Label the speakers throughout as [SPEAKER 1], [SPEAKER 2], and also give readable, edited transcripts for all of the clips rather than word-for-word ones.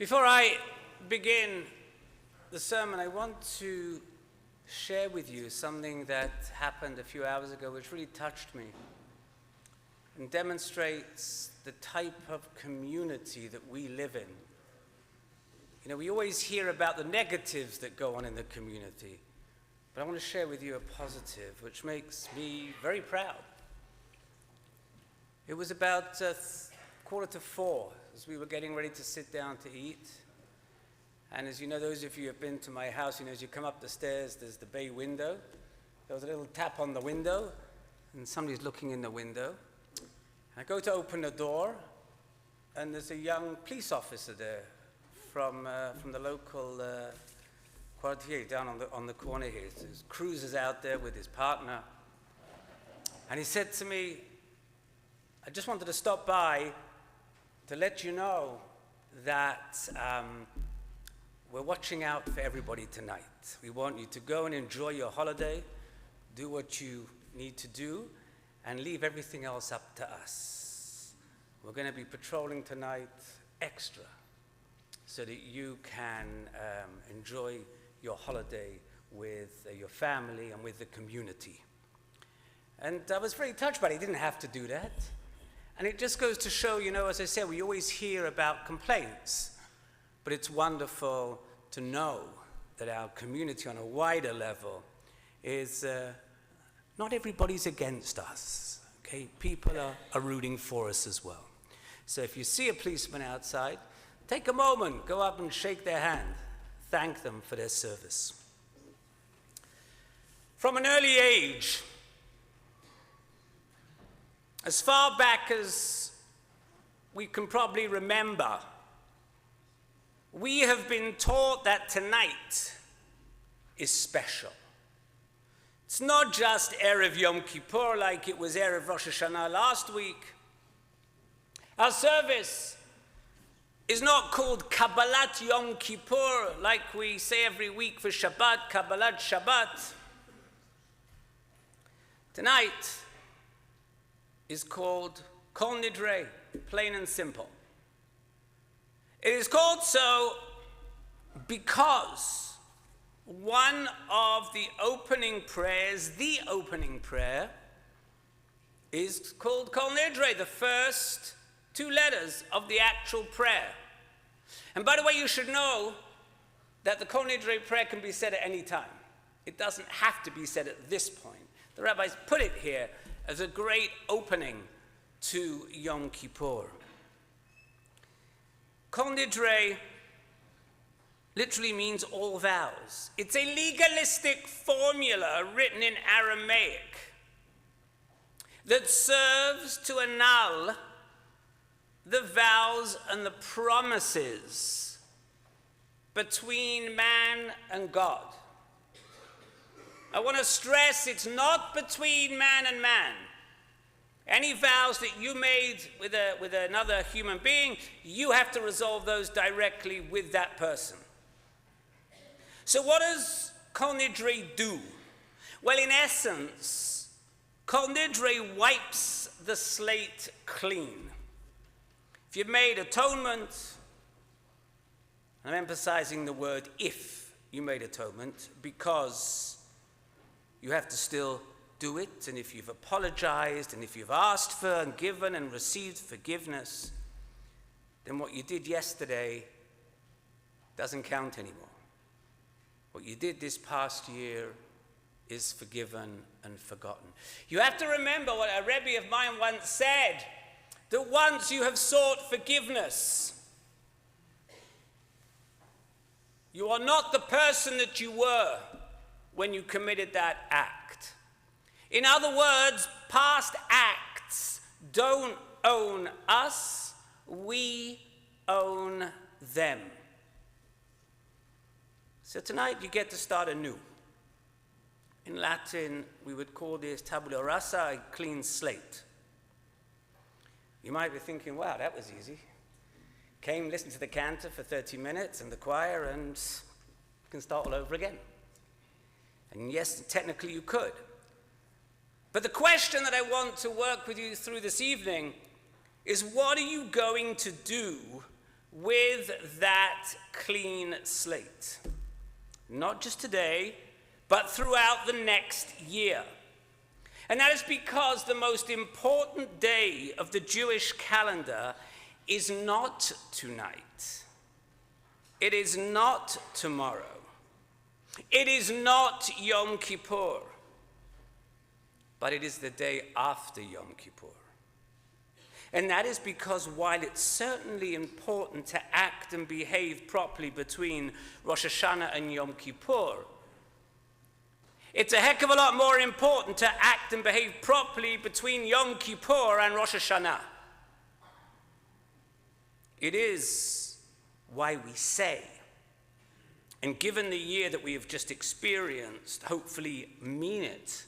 [SPEAKER 1] Before I begin the sermon, I want to share with you something that happened a few hours ago which really touched me and demonstrates the type of community that we live in. You know, we always hear about the negatives that go on in the community, but I want to share with you a positive which makes me very proud. It was about 3:45 as we were getting ready to sit down to eat. And as you know, those of you who have been to my house, you know, as you come up the stairs, there's the bay window. There was a little tap on the window, and somebody's looking in the window. I go to open the door, and there's a young police officer there from the local quartier down on the corner here. His cruiser's out there with his partner. And he said to me, I just wanted to stop by to let you know that we're watching out for everybody tonight. We want you to go and enjoy your holiday, do what you need to do, and leave everything else up to us. We're going to be patrolling tonight extra so that you can enjoy your holiday with your family and with the community. And I was very touched by it. He didn't have to do that. And it just goes to show, you know, as I said, we always hear about complaints, but it's wonderful to know that our community on a wider level is not everybody's against us, okay? People are rooting for us as well. So if you see a policeman outside, take a moment, go up and shake their hand, thank them for their service. From an early age, as far back as we can probably remember, we have been taught that tonight is special. It's not just Erev Yom Kippur like it was Erev Rosh Hashanah last week. Our service is not called Kabbalat Yom Kippur like we say every week for Shabbat, Kabbalat Shabbat. Tonight is called Kol Nidre, plain and simple. It is called so because one of the opening prayers, the opening prayer, is called Kol Nidre, the first two letters of the actual prayer. And by the way, you should know that the Kol Nidre prayer can be said at any time. It doesn't have to be said at this point. The rabbis put it here as a great opening to Yom Kippur. Kol Nidre literally means all vows. It's a legalistic formula written in Aramaic that serves to annul the vows and the promises between man and God. I want to stress it's not between man and man. Any vows that you made with another human being, you have to resolve those directly with that person. So what does Kol Nidre do? Well, in essence, Kol Nidre wipes the slate clean. If you've made atonement, I'm emphasizing the word if you made atonement, because you have to still do it, and if you've apologized, and if you've asked for and given and received forgiveness, then what you did yesterday doesn't count anymore. What you did this past year is forgiven and forgotten. You have to remember what a Rabbi of mine once said, that once you have sought forgiveness, you are not the person that you were when you committed that act. In other words, past acts don't own us, we own them. So tonight you get to start anew. In Latin, we would call this tabula rasa, a clean slate. You might be thinking, wow, that was easy. Came, listened to the cantor for 30 minutes and the choir, and you can start all over again. And yes, technically you could. But the question that I want to work with you through this evening is, what are you going to do with that clean slate. Not just today, but throughout the next year. And that is because the most important day of the Jewish calendar is not tonight. It is not tomorrow. It is not Yom Kippur. But it is the day after Yom Kippur. And that is because while it's certainly important to act and behave properly between Rosh Hashanah and Yom Kippur, it's a heck of a lot more important to act and behave properly between Yom Kippur and Rosh Hashanah. It is why we say, and given the year that we have just experienced, hopefully mean it,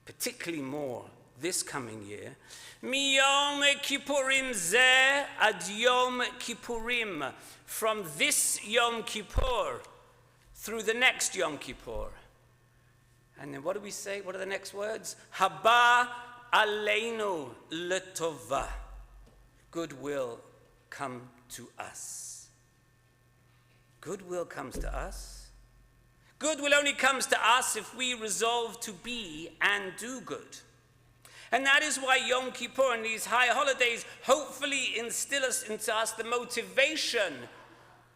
[SPEAKER 1] particularly more this coming year, Miyom Kippurim zeh ad Yom Kippurim, from this Yom Kippur through the next Yom Kippur. And then what do we say? What are the next words? Haba aleinu letova. Goodwill come to us. Goodwill comes to us. Goodwill only comes to us if we resolve to be and do good. And that is why Yom Kippur and these high holidays hopefully instill into us the motivation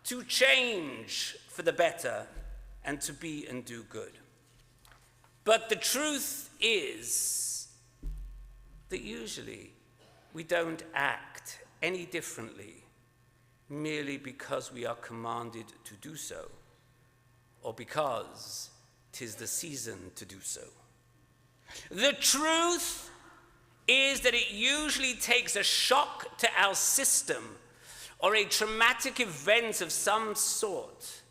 [SPEAKER 1] to change for the better and to be and do good. But the truth is that usually we don't act any differently merely because we are commanded to do so or because 'tis the season to do so. The truth is that it usually takes a shock to our system or a traumatic event of some sort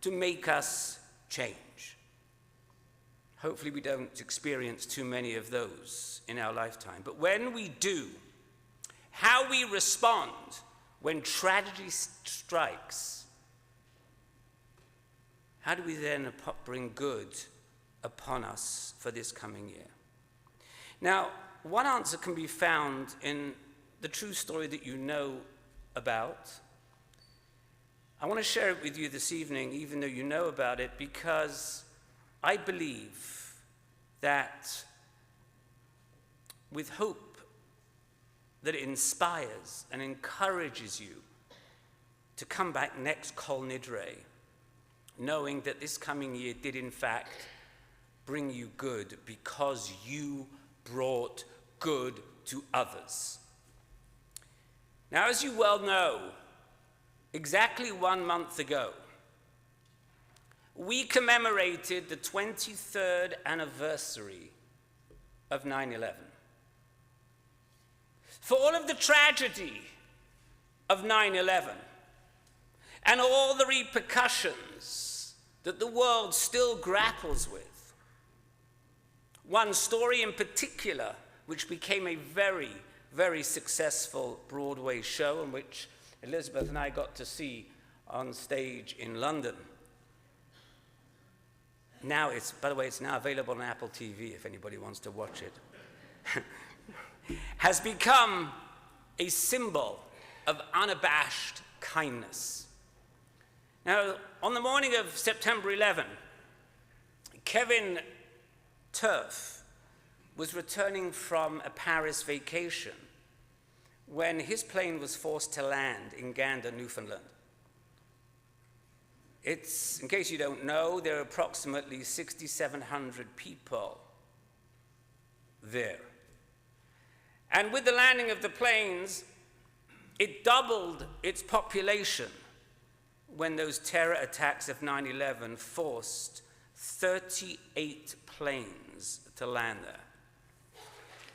[SPEAKER 1] to make us change. Hopefully we don't experience too many of those in our lifetime. But when we do, how we respond when tragedy strikes, how do we then bring good upon us for this coming year? Now, one answer can be found in the true story that you know about. I want to share it with you this evening, even though you know about it, because I believe that with hope that it inspires and encourages you to come back next Kol Nidre, knowing that this coming year did in fact bring you good because you brought good to others. Now, as you well know, exactly 1 month ago, we commemorated the 23rd anniversary of 9/11. For all of the tragedy of 9/11 and all the repercussions that the world still grapples with, one story in particular, which became a very, very successful Broadway show, and which Elizabeth and I got to see on stage in London. Now by the way, it's now available on Apple TV if anybody wants to watch it. Has become a symbol of unabashed kindness. Now, on the morning of September 11, Kevin Turf was returning from a Paris vacation when his plane was forced to land in Gander, Newfoundland. In case you don't know, there are approximately 6,700 people there. And with the landing of the planes, it doubled its population when those terror attacks of 9/11 forced 38 planes to land there.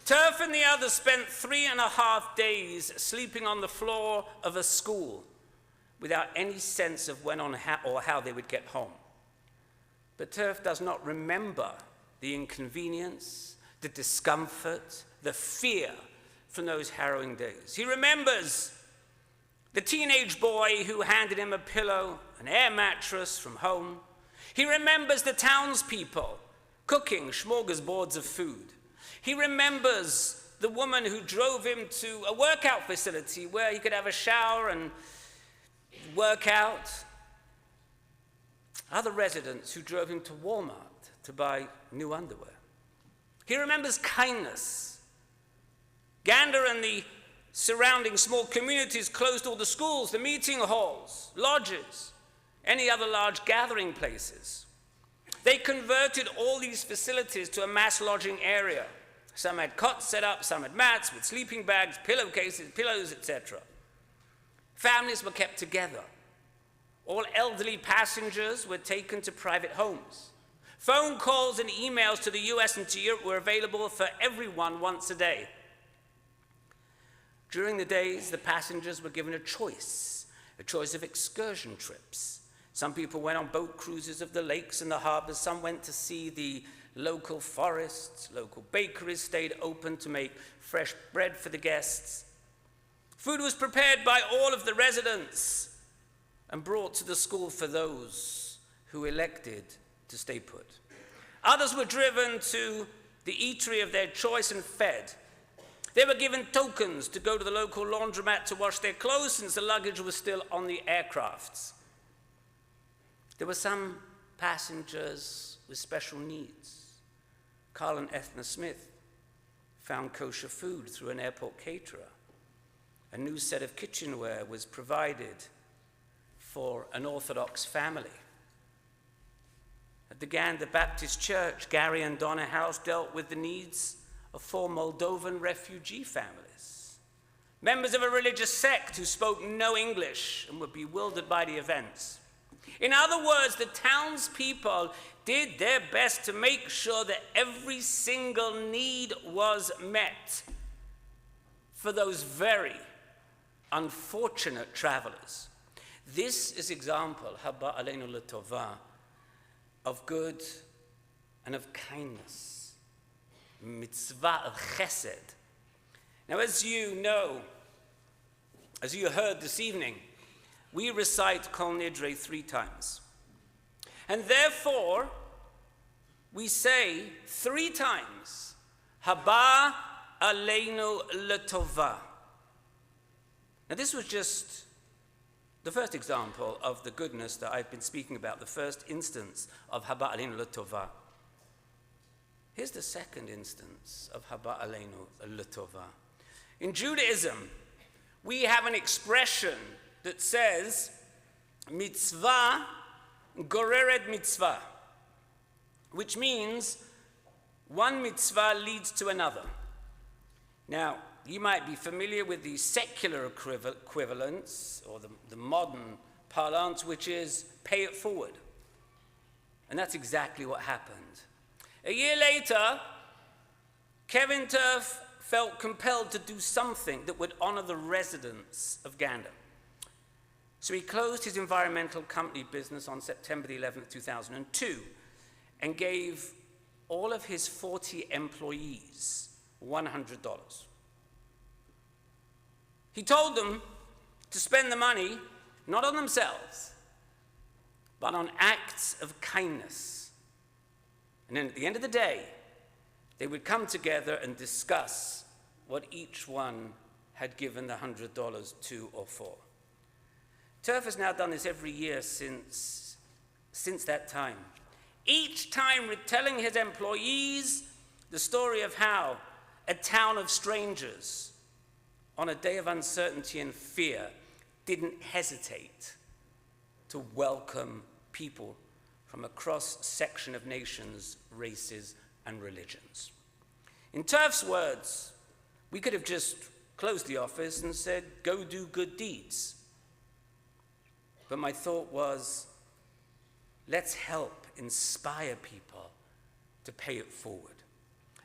[SPEAKER 1] Turf and the others spent 3.5 days sleeping on the floor of a school without any sense of when or how they would get home. But Turf does not remember the inconvenience, the discomfort, the fear from those harrowing days. He remembers the teenage boy who handed him a pillow, an air mattress from home. He remembers the townspeople cooking smorgasbords of food. He remembers the woman who drove him to a workout facility where he could have a shower and work out. Other residents who drove him to Walmart to buy new underwear. He remembers kindness. Gander and the surrounding small communities closed all the schools, the meeting halls, lodges, any other large gathering places. They converted all these facilities to a mass lodging area. Some had cots set up, some had mats with sleeping bags, pillowcases, pillows, etc. Families were kept together. All elderly passengers were taken to private homes. Phone calls and emails to the US and to Europe were available for everyone once a day. During the days, the passengers were given a choice of excursion trips. Some people went on boat cruises of the lakes and the harbors. Some went to see the local forests. Local bakeries stayed open to make fresh bread for the guests. Food was prepared by all of the residents and brought to the school for those who elected to stay put. Others were driven to the eatery of their choice and fed. They were given tokens to go to the local laundromat to wash their clothes since the luggage was still on the aircrafts. There were some passengers with special needs. Carl and Ethna Smith found kosher food through an airport caterer. A new set of kitchenware was provided for an Orthodox family. At the Gander Baptist Church, Gary and Donna House dealt with the needs of 4 Moldovan refugee families, members of a religious sect who spoke no English and were bewildered by the events. In other words, the townspeople did their best to make sure that every single need was met for those very unfortunate travelers. This is example, haba aleinu l'tova, of good and of kindness, mitzvah of chesed. Now, as you know, as you heard this evening, we recite Kol Nidre 3 times. And therefore, we say 3 times, haba aleinu l'tova. Now, this was just the first example of the goodness that I've been speaking about, the first instance of haba aleinu l'tova. Here's the second instance of haba aleinu l'tova. In Judaism, we have an expression that says, mitzvah goreret mitzvah, which means one mitzvah leads to another. Now, you might be familiar with the secular equivalence, or the modern parlance, which is pay it forward. And that's exactly what happened. A year later, Kevin Turf felt compelled to do something that would honor the residents of Gander. So he closed his environmental company business on September the 11th, 2002, and gave all of his 40 employees $100. He told them to spend the money not on themselves, but on acts of kindness. And then at the end of the day, they would come together and discuss what each one had given the $100 to or for. Turf has now done this every year since that time. Each time retelling his employees the story of how a town of strangers on a day of uncertainty and fear didn't hesitate to welcome people from a cross-section of nations, races, and religions. In Turf's words, we could have just closed the office and said, go do good deeds. But my thought was, let's help inspire people to pay it forward.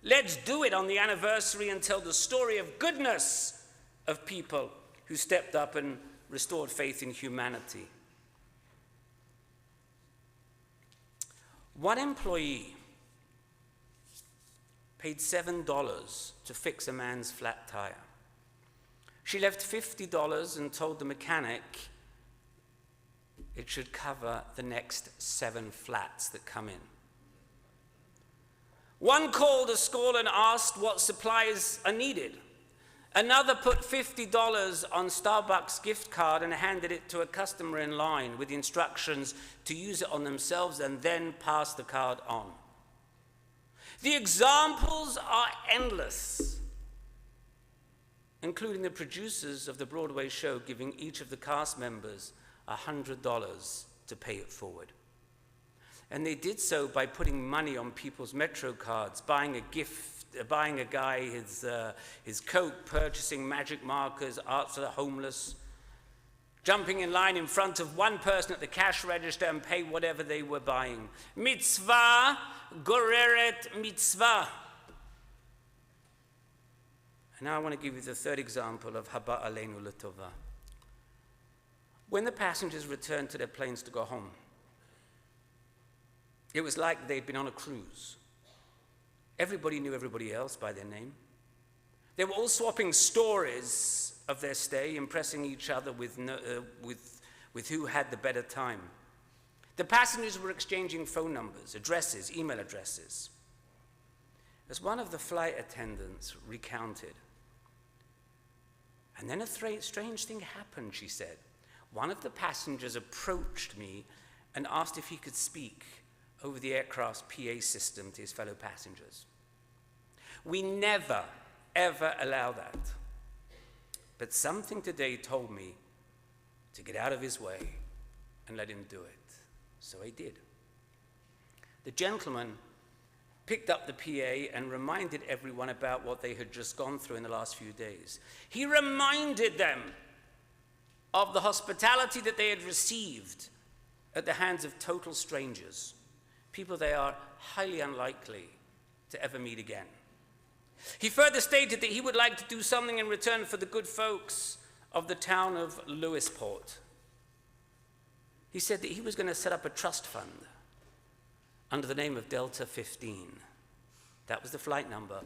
[SPEAKER 1] Let's do it on the anniversary and tell the story of goodness of people who stepped up and restored faith in humanity. One employee paid $7 to fix a man's flat tire. She left $50 and told the mechanic it should cover the next 7 flats that come in. One called a school and asked what supplies are needed. Another put $50 on Starbucks gift card and handed it to a customer in line with the instructions to use it on themselves and then pass the card on. The examples are endless, including the producers of the Broadway show giving each of the cast members $100 to pay it forward. And they did so by putting money on people's Metro cards, buying a gift, buying a guy his Coke, purchasing magic markers, art for the homeless, jumping in line in front of one person at the cash register and pay whatever they were buying. Mitzvah goreret mitzvah. And now I want to give you the third example of haba aleinu l'tova. When the passengers returned to their planes to go home, it was like they'd been on a cruise. Everybody knew everybody else by their name. They were all swapping stories of their stay, impressing each other with who had the better time. The passengers were exchanging phone numbers, addresses, email addresses. As one of the flight attendants recounted, and then a strange thing happened, she said. One of the passengers approached me and asked if he could speak over the aircraft's PA system to his fellow passengers. We never, ever allow that. But something today told me to get out of his way and let him do it. So I did. The gentleman picked up the PA and reminded everyone about what they had just gone through in the last few days. He reminded them of the hospitality that they had received at the hands of total strangers, people they are highly unlikely to ever meet again. He further stated that he would like to do something in return for the good folks of the town of Lewisport. He said that he was going to set up a trust fund under the name of Delta 15. That was the flight number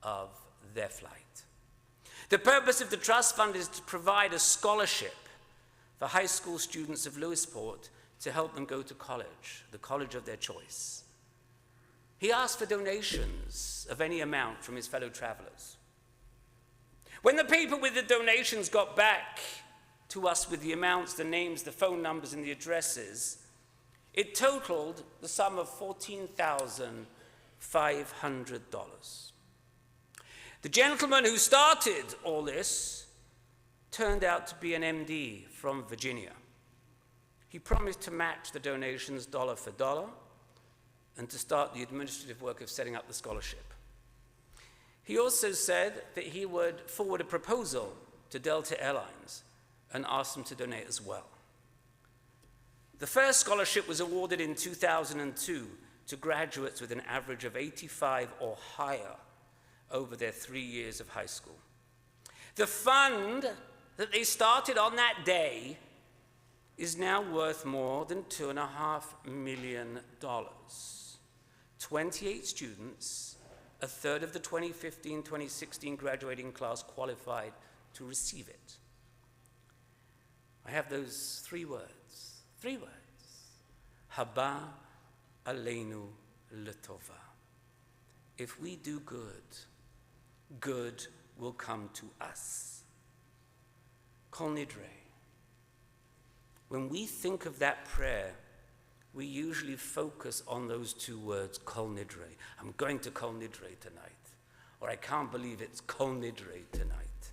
[SPEAKER 1] of their flight. The purpose of the trust fund is to provide a scholarship for high school students of Lewisport to help them go to college, the college of their choice. He asked for donations of any amount from his fellow travelers. When the people with the donations got back to us with the amounts, the names, the phone numbers, and the addresses, it totaled the sum of $14,500. The gentleman who started all this turned out to be an MD from Virginia. He promised to match the donations dollar for dollar and to start the administrative work of setting up the scholarship. He also said that he would forward a proposal to Delta Airlines and ask them to donate as well. The first scholarship was awarded in 2002 to graduates with an average of 85 or higher over their 3 years of high school. The fund that they started on that day is now worth more than $2.5 million. 28 students, a third of the 2015-2016 graduating class qualified to receive it. I have those three words. Haba aleinu l'tova. If we do good, good will come to us. Kol Nidre. When we think of that prayer, we usually focus on those two words, Kol Nidre. I'm going to Kol Nidre tonight. Or I can't believe it's Kol Nidre tonight.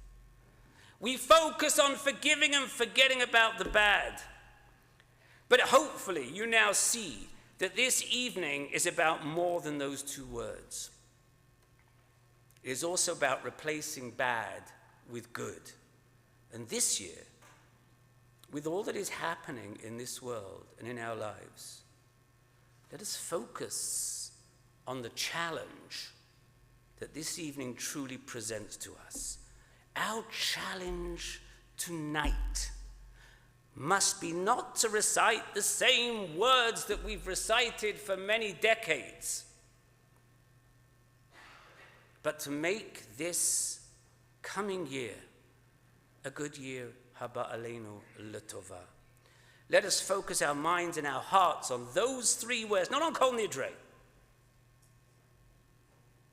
[SPEAKER 1] We focus on forgiving and forgetting about the bad. But hopefully you now see that this evening is about more than those two words. It is also about replacing bad with good. And this year, with all that is happening in this world and in our lives, let us focus on the challenge that this evening truly presents to us. Our challenge tonight must be not to recite the same words that we've recited for many decades, but to make this coming year a good year. Haba aleinu l'tova. Let us focus our minds and our hearts on those three words, not on Kol Nidre,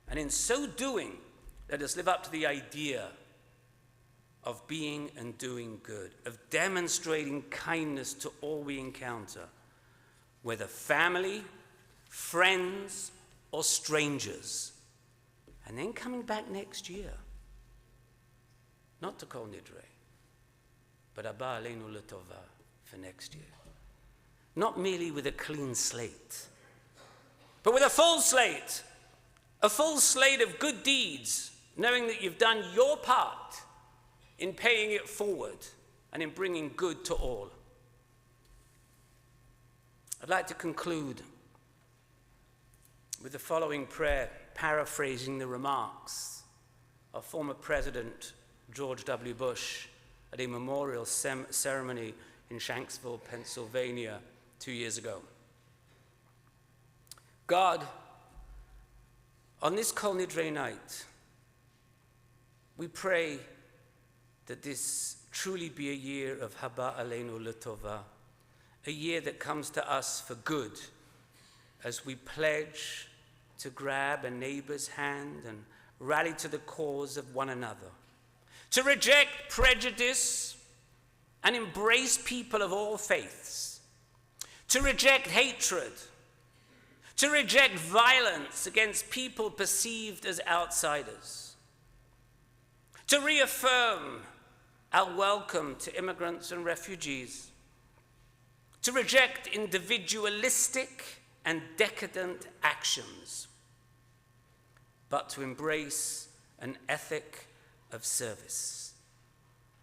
[SPEAKER 1] And in so doing, let us live up to the idea of being and doing good, of demonstrating kindness to all we encounter, whether family, friends, or strangers. And then coming back next year, not to Kol Nidre, but Abba Aleinu L'Tova for next year. Not merely with a clean slate, but with a full slate of good deeds, knowing that you've done your part in paying it forward and in bringing good to all. I'd like to conclude with the following prayer, paraphrasing the remarks of former President George W. Bush at a memorial ceremony in Shanksville, Pennsylvania, 2 years ago. God, on this Kol Nidre night, we pray that this truly be a year of Haba Aleinu L'Tova, a year that comes to us for good, as we pledge to grab a neighbor's hand and rally to the cause of one another, to reject prejudice and embrace people of all faiths, to reject hatred, to reject violence against people perceived as outsiders, to reaffirm our welcome to immigrants and refugees, to reject individualistic and decadent actions, but to embrace an ethic of service.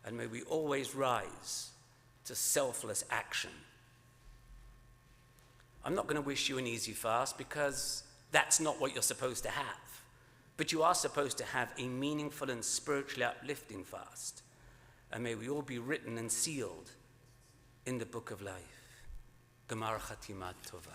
[SPEAKER 1] And may we always rise to selfless action. I'm not going to wish you an easy fast because that's not what you're supposed to have. But you are supposed to have a meaningful and spiritually uplifting fast. And may we all be written and sealed in the book of life. Gemar Chatimat Tova.